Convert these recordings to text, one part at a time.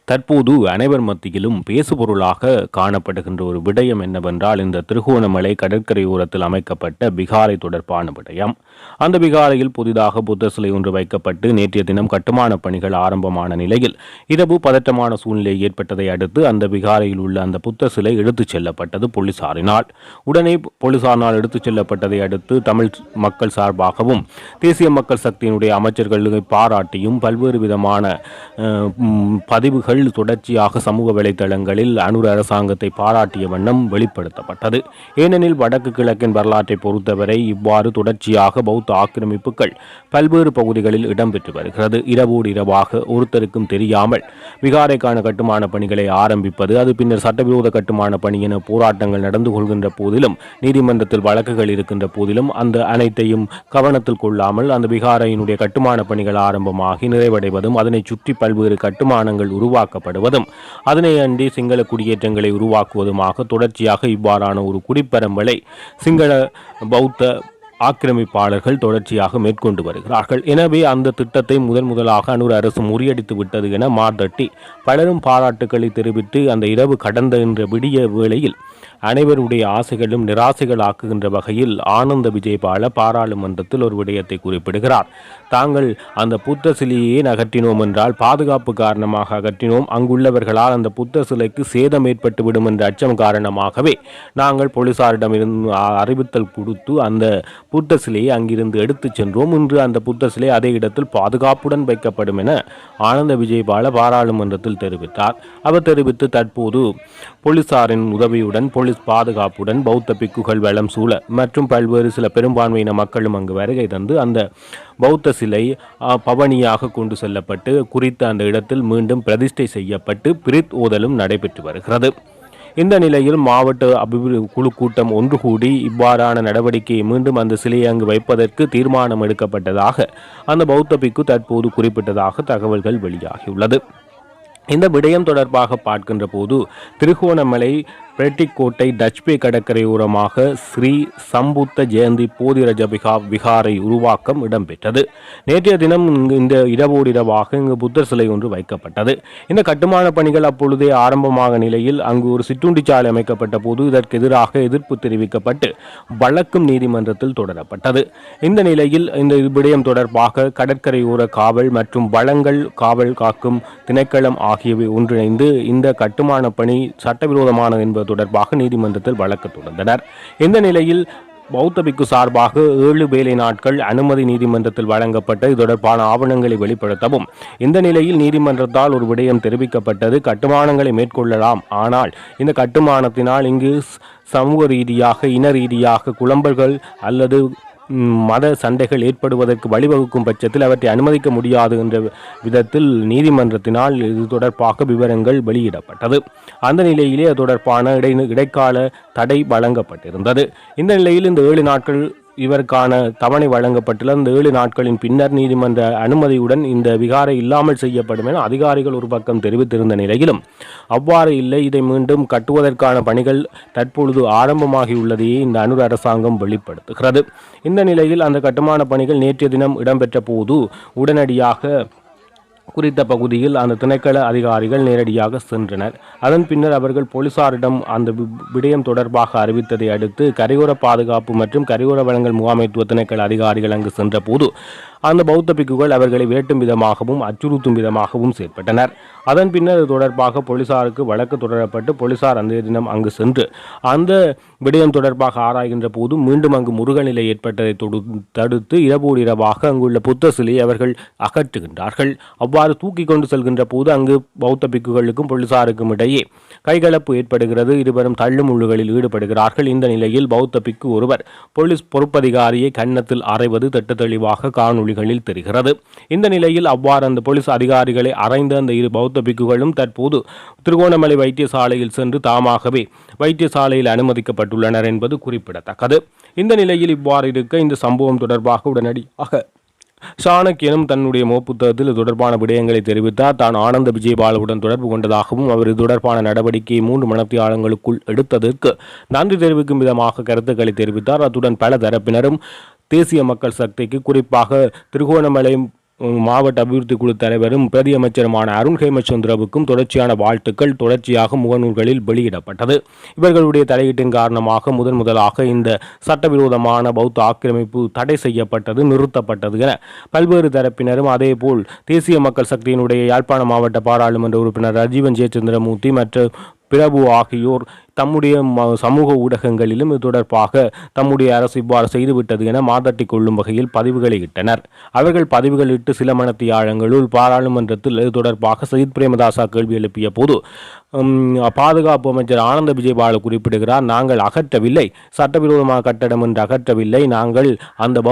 தற்போது அனைவர் மத்தியிலும் பேசுபொருளாக காணப்படுகின்ற ஒரு விடயம் என்னவென்றால் இந்த திருகோணமலை கடற்கரையோரத்தில் அமைக்கப்பட்ட பிகாரை தொடர்பான விடயம். அந்த பிகாரையில் புதிதாக புத்த சிலை ஒன்று வைக்கப்பட்டு நேற்றைய தினம் கட்டுமான பணிகள் ஆரம்பமான நிலையில் இரவு பதற்றமான சூழ்நிலை ஏற்பட்டதை அடுத்து அந்த பிகாரையில் உள்ள அந்த புத்த சிலை எடுத்துச் செல்லப்பட்டது போலீசாரினால். உடனே போலீசாரினால் எடுத்துச் செல்லப்பட்டதை அடுத்து தமிழ் மக்கள் சார்பாகவும் தேசிய மக்கள் சக்தியினுடைய அமைச்சர்களை பாராட்டியும் பல்வேறு விதமான பதிவுகள் தொடர்ச்சியாக சமூக வலைதளங்களில் அனுர அரசாங்கத்தை பாராட்டிய வண்ணம் வெளிப்படுத்தப்பட்டது. ஏனெனில் வடக்கு கிழக்கின் வரலாற்றை பொறுத்தவரை இவ்வாறு தொடர்ச்சியாக பௌத்த ஆக்கிரமிப்புகள் பல்வேறு பகுதிகளில் இடம்பெற்று வருகிறது. இரவோடு இரவாக ஒருத்தருக்கும் தெரியாமல் விகாரைக்கான கட்டுமான பணிகளை ஆரம்பிப்பது, அது பின்னர் சட்டவிரோத கட்டுமான பணி என போராட்டங்கள் நடந்து கொள்கின்ற போதிலும் நீதிமன்றத்தில் வழக்குகள் இருக்கின்ற போதிலும் அந்த அனைத்தையும் கவனத்தில் கொள்ளாமல் அந்த விகாரையினுடைய கட்டுமான பணிகள் ஆரம்பமாகி நிறைவடைவதும் அதனை சுற்றி பல்வேறு கட்டுமானங்கள் உருவாக்கப்படுவதும் அதனை அண்டி சிங்கள குடியேற்றங்களை உருவாக்குவதுமாக தொடர்ச்சியாக இவ்வாறான ஒரு குடிப்பெரம்பலை சிங்கள பௌத்த ஆக்கிரமிப்பாளர்கள் தொடர்ச்சியாக மேற்கொண்டு வருகிறார்கள். எனவே அந்த திட்டத்தை முதலாக அனுர அரசு முறியடித்து விட்டது என மார்தட்டி பலரும் பாராட்டுக்களை தெரிவித்து அந்த இரவு கடந்த என்ற விடிய வேளையில் அனைவருடைய ஆசைகளும் நிராசைகள் ஆக்குகின்ற வகையில் ஆனந்த விஜயபால பாராளுமன்றத்தில் ஒரு விடயத்தை குறிப்பிடுகிறார். தாங்கள் அந்த புத்த சிலையை அகற்றினோம் என்றால் பாதுகாப்பு காரணமாக அகற்றினோம், அங்குள்ளவர்களால் அந்த புத்த சிலைக்கு சேதம் ஏற்பட்டுவிடும் என்ற அச்சம் காரணமாகவே நாங்கள் போலீசாரிடம் இருந்து அறிவித்தல் கொடுத்து அந்த புத்த சிலையை அங்கிருந்து எடுத்துச் சென்றோம். இன்று அந்த புத்த சிலை அதே இடத்தில் பாதுகாப்புடன் வைக்கப்படும் என ஆனந்த விஜயபால பாராளுமன்றத்தில் தெரிவித்தார். அவர் தெரிவித்து தற்போது போலீசாரின் உதவியுடன் போலீஸ் பாதுகாப்புடன் பௌத்த பிக்குகள் வளம் சூழ மற்றும் பல்வேறு சில பெரும்பான்மையின மக்களும் அங்கு வருகை தந்து அந்த பௌத்த சிலை பவனியாக கொண்டு செல்லப்பட்டு குறித்த அந்த இடத்தில் மீண்டும் பிரதிஷ்டை செய்யப்பட்டு பிரித் ஓதலும் நடைபெற்று வருகிறது. இந்த நிலையில் மாவட்ட அபிவிருத்தி குழு கூட்டம் ஒன்று கூடி இவ்வாறான நடவடிக்கையை மீண்டும் அந்த சிலையை அங்கு வைப்பதற்கு தீர்மானம் எடுக்கப்பட்டதாக அந்த பௌத்த பிக்கு தற்போது குறிப்பிட்டதாக தகவல்கள் வெளியாகியுள்ளது. இந்த விடயம் தொடர்பாக பார்க்கின்ற போது திருகோணமலை பிரட்டிக்கோட்டை டச்பே கடற்கரையோரமாக ஸ்ரீ சம்புத்த ஜெயந்தி போதிரஜ விகாரை உருவாக்கம் இடம்பெற்றது. நேற்றைய தினம் இந்த இரவோடு இரவாக இங்கு புத்தர் சிலை ஒன்று வைக்கப்பட்டது. இந்த கட்டுமான பணிகள் அப்பொழுதே ஆரம்பமாக நிலையில் அங்கு ஒரு சிற்றுண்டி சாலை அமைக்கப்பட்ட போது இதற்கு எதிராக எதிர்ப்பு தெரிவிக்கப்பட்டு வழக்கும் நீதிமன்றத்தில் தொடரப்பட்டது. இந்த நிலையில் இந்த விடயம் தொடர்பாக கடற்கரையோர காவல் மற்றும் வளங்கள் காவல் காக்கும் திணைக்களம் ஆகியவை ஒன்றிணைந்து இந்த கட்டுமான பணி சட்டவிரோதமானது என்பது தொடர்பாக நீதிமன்றத்தில் வழக்கு தொடர்ந்தனர். இந்த நிலையில் பௌத்த பிக்கு சார்பாக 7 வேலை நாட்கள் அனுமதி நீதிமன்றத்தில் வழங்கப்பட்ட இது தொடர்பான ஆவணங்களை வெளிப்படுத்தவும் இந்த நிலையில் நீதிமன்றத்தால் ஒரு விடயம் தெரிவிக்கப்பட்டது. கட்டுமானங்களை மேற்கொள்ளலாம், ஆனால் இந்த கட்டுமானத்தினால் இங்கு சமூக ரீதியாக இன ரீதியாக குழம்பல்கள் அல்லது மத சண்டைகள் ஏற்படுவதற்கு வழிவகுக்கும் பட்சத்தில் அவற்றை அனுமதிக்க முடியாது என்ற விதத்தில் நீதிமன்றத்தினால் இது தொடர்பாக விவரங்கள் வெளியிடப்பட்டது. அந்த நிலையிலே அது தொடர்பான இடைக்கால தடை வழங்கப்பட்டிருந்தது. இந்த நிலையில் இந்த 7 நாட்கள் இவருக்கான தவணை வழங்கப்பட்டுள்ள இந்த 7 நாட்களின் பின்னர் நீதிமன்ற அனுமதியுடன் இந்த விகாரை இல்லாமல் செய்யப்படும் என அதிகாரிகள் ஒரு பக்கம் தெரிவித்திருந்த நிலையிலும் அவ்வாறு இல்லை, இதை மீண்டும் கட்டுவதற்கான பணிகள் தற்பொழுது ஆரம்பமாகியுள்ளதையே இந்த அனுர அரசாங்கம் வெளிப்படுத்துகிறது. இந்த நிலையில் அந்த கட்டுமான பணிகள் நேற்றைய தினம் இடம்பெற்ற போது உடனடியாக குறித்த பகுதியில் அந்த திணைக்கள அதிகாரிகள் நேரடியாக சென்றனர். அதன் பின்னர் அவர்கள் போலீசாரிடம் அந்த விடயம் தொடர்பாக அறிவித்ததை அடுத்து கரையோர பாதுகாப்பு மற்றும் கரையோர வளங்கள் முகாமைத்துவ திணைக்கள அதிகாரிகள் அங்கு சென்ற போது அந்த பௌத்த பிக்குகள் அவர்களை வேட்டும் விதமாகவும் அச்சுறுத்தும் விதமாகவும் செயற்பட்டனர். அதன் பின்னர் இது தொடர்பாக போலீசாருக்கு வழக்கு தொடரப்பட்டு போலீசார் அந்த தினம் அங்கு சென்று அந்த விடயம் தொடர்பாக ஆராய்கின்ற போது மீண்டும் அங்கு முருகநிலை ஏற்பட்டதை தடுத்து இரவோடு இரவாக அங்குள்ள புத்த சிலையை அவர்கள் அகற்றுகின்றார்கள். அவ்வாறு தூக்கி கொண்டு செல்கின்ற போது அங்கு பௌத்த பிக்குகளுக்கும் போலீசாருக்கும் இடையே கைகலப்பு ஏற்படுகிறது. இருவரும் தள்ளுமுள்ளுகளில் ஈடுபடுகிறார்கள். இந்த நிலையில் பௌத்த பிக்கு ஒருவர் போலீஸ் பொறுப்பதிகாரியை கன்னத்தில் அறைவது திட்டத்தெளிவாக காணொளிகளில் தெரிகிறது. இந்த நிலையில் அவ்வாறு அந்த போலீஸ் அதிகாரிகளை அறைந்த அந்த 2 பௌத்த பிக்குகளும் தற்போது திருகோணமலை வைத்தியசாலையில் சென்று தாமாகவே வைத்தியசாலையில் அனுமதிக்கப்பட்டுள்ளனர் என்பது குறிப்பிடத்தக்கது. இந்த நிலையில் இவ்வாறு இருக்க இந்த சம்பவம் தொடர்பாக உடனடியாக சாணக்கியனும் தன்னுடைய புத்தகத்தில் இது தொடர்பான விடயங்களை தெரிவித்தார். தான் ஆனந்த விஜயபாலவுடன் தொடர்பு கொண்டதாகவும் அவர் இது தொடர்பான நடவடிக்கையை 3 மணித்தியாலங்களுக்குள் எடுத்ததற்கு நன்றி தெரிவிக்கும் விதமாக கருத்துக்களை தெரிவித்தார். அத்துடன் பல தரப்பினரும் தேசிய மக்கள் சக்திக்கு குறிப்பாக திருகோணமலை மாவட்ட அபிவிருத்தி குழு தலைவரும் பிரதி அமைச்சருமான அருண் ஹேமச்சந்திரவுக்கும் தொடர்ச்சியான வாழ்த்துக்கள் தொடர்ச்சியாக முகநூல்களில் வெளியிடப்பட்டது. இவர்களுடைய தலையீட்டின் காரணமாக முதலாக இந்த சட்டவிரோதமான பௌத்த ஆக்கிரமிப்பு தடை செய்யப்பட்டது, நிறுத்தப்பட்டது என பல்வேறு தரப்பினரும் அதேபோல் தேசிய மக்கள் சக்தியினுடைய யாழ்ப்பாண மாவட்ட பாராளுமன்ற உறுப்பினர் ராஜீவன் ஜெயச்சந்திரமூர்த்தி மற்றும் பிரபு ஆகியோர் தம்முடைய சமூக ஊடகங்களிலும் இது தொடர்பாக தம்முடைய அரசு இவ்வாறு செய்துவிட்டது என மாதட்டி கொள்ளும் வகையில் பதிவுகளை இட்டனர். அவர்கள் பதிவுகளிட்டு சில மணத்தியாழங்களுள் பாராளுமன்றத்தில் இது தொடர்பாக சஜித் பிரேமதாசா கேள்வி எழுப்பிய போது பாதுகாப்பு அமைச்சர் ஆனந்த விஜயபால குறிப்பிடுகிறார், நாங்கள் அகற்றவில்லை, சட்டவிரோதமாக கட்டடம் என்று அகற்றவில்லை, நாங்கள் அந்த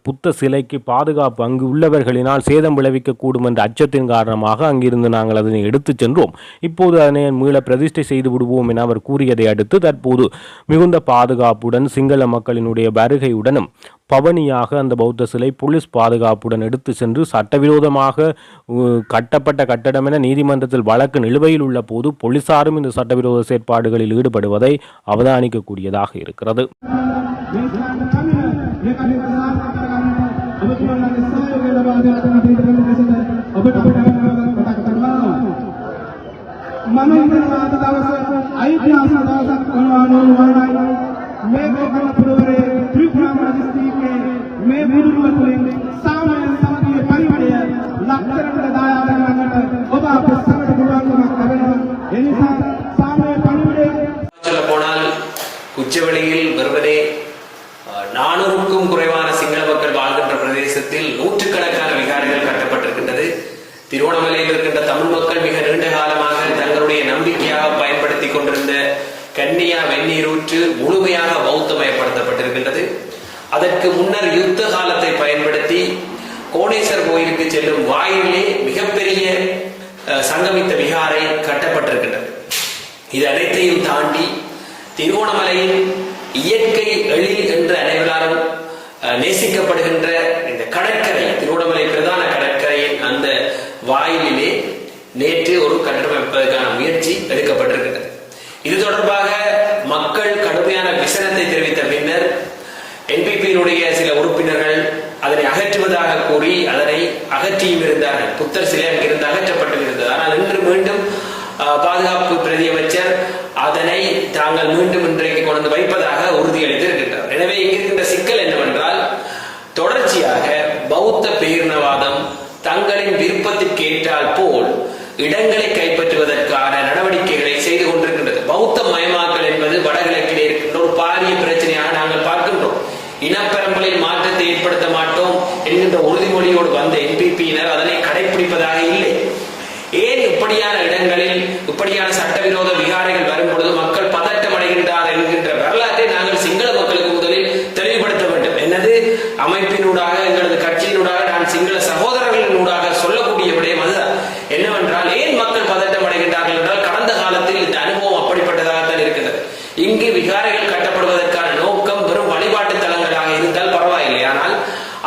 புத்த சிலைக்கு பாதுகாப்பு அங்கு உள்ளவர்களினால் சேதம் விளைவிக்கக்கூடும் என்ற அச்சத்தின் காரணமாக அங்கிருந்து நாங்கள் அதனை எடுத்துச் சென்றோம். இப்போது அதனை மீள பிரதிஷ்டை செய்து விடுவோம் என அவர் கூறியதை அடுத்து தற்போது மிகுந்த பாதுகாப்புடன் சிங்கள மக்களினுடைய வருகையுடனும் பவனியாக அந்த பௌத்த சிலை போலீஸ் பாதுகாப்புடன் எடுத்து சென்று சட்டவிரோதமாக கட்டப்பட்ட கட்டடம் என நீதிமன்றத்தில் வழக்கு நிலுவையில் உள்ள போது போலீசாரும் இந்த சட்டவிரோத செயற்பாடுகளில் ஈடுபடுவதை அவதானிக்கக்கூடியதாக இருக்கிறது. உச்சவெளியில் வெறுமனே 400க்கும் குறைவான சிங்கள மக்கள் வாழ்கின்ற பிரதேசத்தில் நூற்றுக்கணக்கான விகாரைகள் கட்டப்பட்டிருக்கின்றது. திருவோணமலையில் இருக்கின்ற தமிழ் மக்கள் மிக நீண்ட காலமாக தங்களுடைய நம்பிக்கையாக பயன்படுத்திக் கொண்டிருந்த கன்னியா வெந்நீர் ஊற்று முழுமையாக பௌத்தமயப்படுத்தப்பட்டிருக்கின்றது. அதற்கு முன்னர் யுத்த காலத்தை பயன்படுத்தி கோணேஸ்வர் கோயிலுக்கு செல்லும் வாயிலே மிகப்பெரிய சங்கமித்த விகாரை கட்டப்பட்டிருக்கின்றது. இது அனைத்தையும் தாண்டி திருவோணமலையின் இயற்கை எழில் என்று அனைவராலும் நேசிக்கப்படுகின்ற இந்த கடற்கரை, திருவோணமலை பிரதான கடற்கரையின் அந்த வாயிலே நேற்று ஒரு கட்டடம் அமைப்பதற்கான முயற்சி எடுக்கப்பட்டிருக்கிறது. இது தொடர்பாக மக்கள் கடுமையான விசனத்தை தெரிவித்த பின்னர் என்பிபியினுடைய சில உறுப்பினர்கள் அதனை அகற்றுவதாக கூறி அதனை அகற்றியும் இருந்தார்கள். புத்தர் சிலை அங்கிருந்து அகற்றப்பட்டு இருந்தது. ஆனால் இன்று மீண்டும் பாதுகாப்பு பிரதி அமைச்சர் அதனை தாங்கள் மீண்டும் இன்றைக்கு கொண்டு வைப்பதாக உறுதியளித்திருக்கின்றார். எனவே இங்கிருக்கின்ற சிக்கல் என்னவென்றால், தொடர்ச்சியாக பௌத்த பேரினவாதம் தங்களின் விருப்பத்திற்கு ஏற்றால் போல் இடங்களை கைப்பற்றுவதற்கான நடவடிக்கைகளை செய்து கொண்டிருக்கின்றது. பௌத்த மயமாக்கல் என்பது வடகிழக்கிலே இருக்கின்ற ஒரு பாரிய பிரச்சனையாக நாங்கள் பார்க்கின்றோம். இனப்பெரம்பலில் மாற்றத்தை ஏற்படுத்த மாட்டோம் என்கின்ற உறுதிமொழியோடு வந்த என்பிபியினர் அதனை கடைபிடிப்பதாக இல்லை. ஏன் இப்படியான இடங்களில் இப்படியான சட்டவிரோத விகாரைகள் வரும் பொழுது மக்கள் பதட்டம் அடைகின்றார் என்கின்ற வரலாற்றை நாங்கள் சிங்கள மக்களுக்கு முதலில் தெளிவுபடுத்த வேண்டும். என்னது அமைப்பினூடாக எங்களது கட்சியினூடாக நான் சிங்கள சகோதரர்களினூடாக சொல்லக்கூடிய விடயம் அதுதான். என்னவென்றால், ஏன் மக்கள் பதட்டம் அடைகின்றார்கள் என்றால், கடந்த காலத்தில் இந்த அனுபவம் அப்படிப்பட்டதாகத்தான் இருக்கிறது. இங்கு விகாரைகள் கட்டப்படுவதற்கான நோக்கம் வெறும் வழிபாட்டு தலங்களாக இருந்தால் பரவாயில்லை. ஆனால்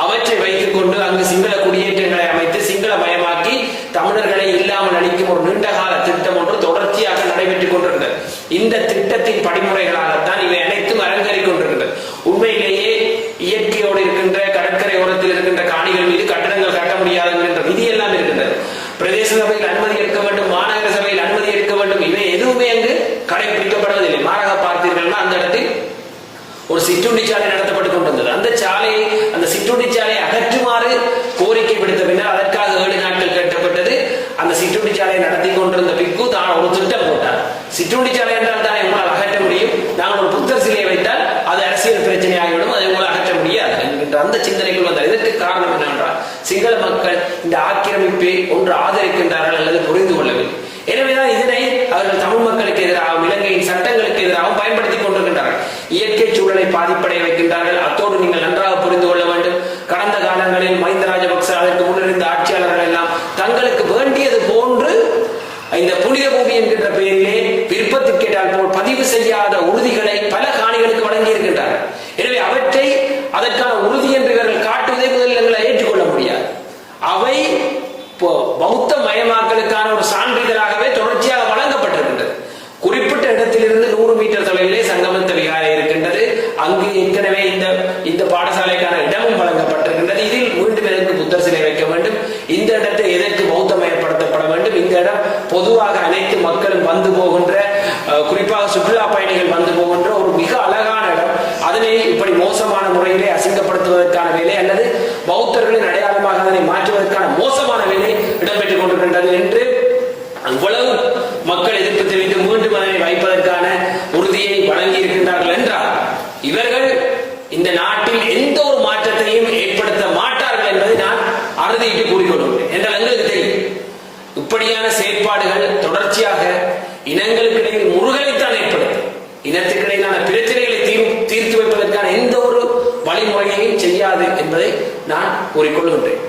அவற்றை வைத்துக் கொண்டு அங்கு சிங்கள குடியேற்றங்களை அமைத்து சிங்கள மயமாக்கி தமிழர்களை இல்லாமல் அளிக்கும் ஒரு நீண்டகால திட்டம் ஒன்று தொடர்ச்சியாக நடைபெற்றுக் கொண்டிருக்கிறது. இந்த திட்டத்தின் படிமுறைகளாகத்தான் இவை அனைத்தும் அரங்கேறிக் கொண்டிருக்கிறது. உண்மையிலேயே இயற்கையோடு இருக்கின்ற கடற்கரை ஓரத்தில் இருக்கின்ற காணிகள் மீது கட்டடங்கள் கட்ட முடியாது என்கின்ற விதி எல்லாம் இருக்கின்றது. பிரதேச சபையில் அனுமதி எடுக்க வேண்டும், மாநகர சபையில் அனுமதி எடுக்க வேண்டும். இவை எதுவுமே அங்கு கடைபிடிக்கப்படுவதில்லை. மாறாக பார்த்தீர்கள்னா அந்த இடத்தில் ஒரு சிற்றுண்டி சாலை நடத்தப்பட்டுக் கொண்டிருந்தது. அந்த சிற்றுண்டி சாலையை அகற்றுமாறு கோரிக்கை விடுத்த பின்னர் அதற்காக 7 நாட்கள் கேட்கப்பட்டது. அந்த சிற்றுண்டி சாலையை நடத்தி கொண்டிருந்த பிக்கு தான் ஒரு திட்டம் போட்டார். சிற்றுண்டி சாலை என்றால் தானே உங்களால் அகற்ற முடியும், நாங்கள் ஒரு புத்தர் சிலையை வைத்தால் அது அரசியல் பிரச்சனை ஆகிவிடும், அதை உங்களால் அகற்ற முடியாது என்கின்ற அந்த சிந்தனைகள் வந்தார். இதற்கு காரணம் என்னவென்றால், சிங்கள மக்கள் இந்த ஆக்கிரமிப்பை ஒன்று ஆதரிக்கின்றார்கள் அல்லது புரிந்து கொள்ளவில்லை. எனவேதான் இதனை அவர்கள் தமிழ் மக்களுக்கு எதிராகவும் இலங்கையின் சட்டங்களுக்கு எதிராகவும் பயன்படுத்திக் கொண்டிருக்கின்றார்கள். இயற்கை சூழலை பாதிப்படைய வைக்கின்றார்கள். அத்தோடு நீங்கள் நன்றாக புரிந்து கொள்ள வேண்டும், கடந்த காலங்களில் மஹிந்த ராஜபக்ச அதற்கு முன்னிருந்த ஆட்சியாளர்கள் எல்லாம் தங்களுக்கு வேண்டியது போன்று இந்த புனித பூமி என்கின்ற பெயரிலே விருப்பத்திற்கேற்றால் போல் பதிவு செய்யாத உறுதிகளை பல காணிகளுக்கு வழங்கி இருக்கின்றார்கள். எனவே அவற்றை அதற்கான உறுதி என்று இவர்கள் காட்டுவதை முதலில் எங்களை ஏற்றுக்கொள்ள முடியாது. அவை பௌத்த மயமாக்கலுக்கான ஒரு சான்றிதழாகவே தொடர்ச்சியாக வழங்கப்பட்டிருக்கின்றது. குறிப்பிட்ட இடத்திலிருந்து 100 மீட்டர் தொலைவிலே சங்கமத்த விகாரை இருக்கின்றது. அங்கு ஏற்கனவே இந்த பாடசாலைக்கான இடமும் வழங்கப்பட்டிருக்கின்றது. இதில் மீண்டும் எனக்கு புத்தர் சிலை வைக்க வேண்டும், இந்த இடத்தை எதற்கு பௌத்தமயப்படுத்தப்பட வேண்டும், இந்த இடம் பொதுவாக அனைத்து மக்களும் வந்து போகின்ற, குறிப்பாக சுற்றுலா பயணிகள் வந்து போகின்ற ஒரு மிக அழகான இடம், அதனை இப்படி மோசமான முறையிலே அசிங்கப்படுத்துவதற்கான வேலை அல்லது பௌத்தர்களின் அடையாளமாக அதனை மாற்றுவதற்கான மோசமான வேலை இடம்பெற்றுக் கொண்டிருக்கின்றது என்று அவ்வளவு மக்கள் எதிர்ப்பு தெரிவித்து மீண்டும் அதனை வைப்பதற்கான உறுதியை வழங்கி இருக்கின்றார்கள் என்றால் இவர்கள் இந்த நாட்டில் எந்த ஒரு மாற்றத்தையும் ஏற்படுத்த மாட்டார்கள் என்பதை நான் அறுதியிட்டு கூறிக்கொள்கிறேன். என்றால் எங்களுக்கு தெரியும் இப்படியான செயற்பாடுகள் தொடர்ச்சியாக இனங்களுக்கு இடையில் முருகலைத்தான் ஏற்படுத்தும், இனத்துக்கு இடையிலான பிரச்சனைகளை தீர்த்து வைப்பதற்கான எந்த ஒரு வழிமுறையையும் செய்யாது என்பதை நான் கூறிக்கொள்கின்றேன்.